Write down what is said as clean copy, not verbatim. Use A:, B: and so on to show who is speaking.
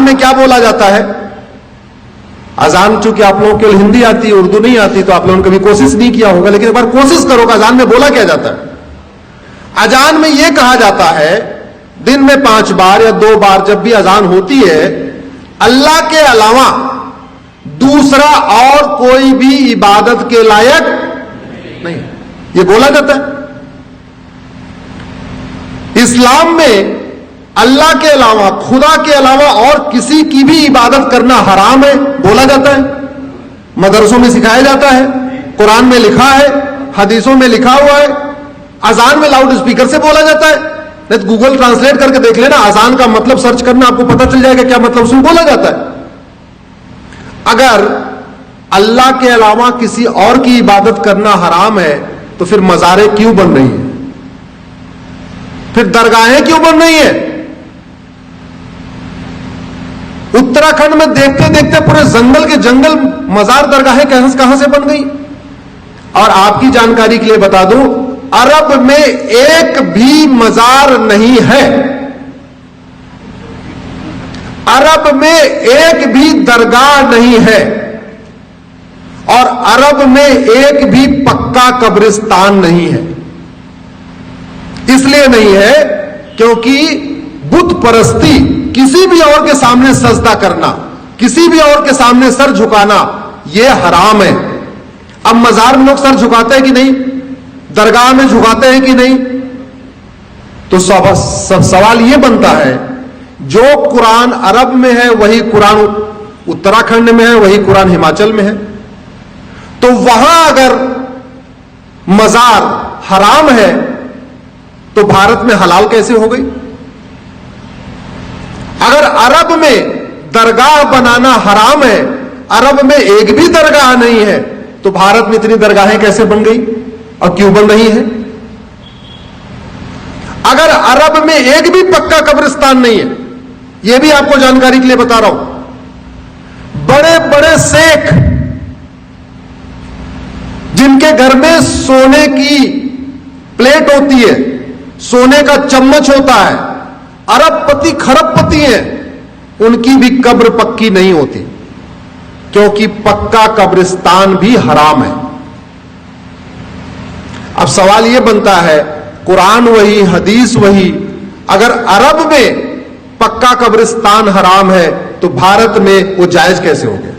A: اذان میں کیا بولا جاتا ہے؟ اذان چونکہ آپ لوگوں کو ہندی آتی ہے، اردو نہیں آتی، تو آپ لوگوں نے کبھی کوشش نہیں کیا ہوگا، لیکن ایک بار کوشش کرو کہ اذان میں بولا کیا جاتا ہے۔ اذان میں یہ کہا جاتا ہے دن میں 5 بار یا 2 بار جب بھی اذان ہوتی ہے، اللہ کے علاوہ دوسرا اور کوئی بھی عبادت کے لائق نہیں، یہ بولا جاتا ہے۔ اسلام میں اللہ کے علاوہ، خدا کے علاوہ اور کسی کی بھی عبادت کرنا حرام ہے، بولا جاتا ہے، مدرسوں میں سکھایا جاتا ہے، قرآن میں لکھا ہے، حدیثوں میں لکھا ہوا ہے، اذان میں لاؤڈ اسپیکر سے بولا جاتا ہے۔ نہیں گوگل ٹرانسلیٹ کر کے دیکھ لینا، اذان کا مطلب سرچ کرنا، آپ کو پتہ چل جائے گا کیا مطلب اس میں بولا جاتا ہے۔ اگر اللہ کے علاوہ کسی اور کی عبادت کرنا حرام ہے تو پھر مزاریں کیوں بن رہی ہیں؟ پھر درگاہیں کیوں بن رہی ہیں؟ اتراکھنڈ میں دیکھتے دیکھتے پورے جنگل کے جنگل مزار درگاہیں کہاں سے بن گئی؟ اور آپ کی جانکاری کے لیے بتا دوں، عرب میں ایک بھی مزار نہیں ہے، عرب میں ایک بھی درگاہ نہیں ہے، اور عرب میں ایک بھی پکا قبرستان نہیں ہے۔ اس لیے نہیں ہے کیونکہ بت پرستی، کسی بھی اور کے سامنے سجدہ کرنا، کسی بھی اور کے سامنے سر جھکانا، یہ حرام ہے۔ اب مزار میں لوگ سر جھکاتے ہیں کہ نہیں؟ درگاہ میں جھکاتے ہیں کہ نہیں؟ تو سوال یہ بنتا ہے، جو قرآن عرب میں ہے وہی قرآن اتراکھنڈ میں ہے، وہی قرآن ہماچل میں ہے، تو وہاں اگر مزار حرام ہے تو بھارت میں حلال کیسے ہو گئی؟ اگر عرب میں درگاہ بنانا حرام ہے، عرب میں ایک بھی درگاہ نہیں ہے، تو بھارت میں اتنی درگاہیں کیسے بن گئی اور کیوں بن رہی ہیں؟ اگر عرب میں ایک بھی پکا قبرستان نہیں ہے، یہ بھی آپ کو جانکاری کے لیے بتا رہا ہوں، بڑے بڑے شیخ جن کے گھر میں سونے کی پلیٹ ہوتی ہے، سونے کا چمچ ہوتا ہے، ارب پتی کھرب پتی ہیں، ان کی بھی قبر پکی نہیں ہوتی، کیونکہ پکا قبرستان بھی حرام ہے۔ اب سوال یہ بنتا ہے، قرآن وہی، حدیث وہی، اگر عرب میں پکا قبرستان حرام ہے تو بھارت میں وہ جائز کیسے ہو گیا؟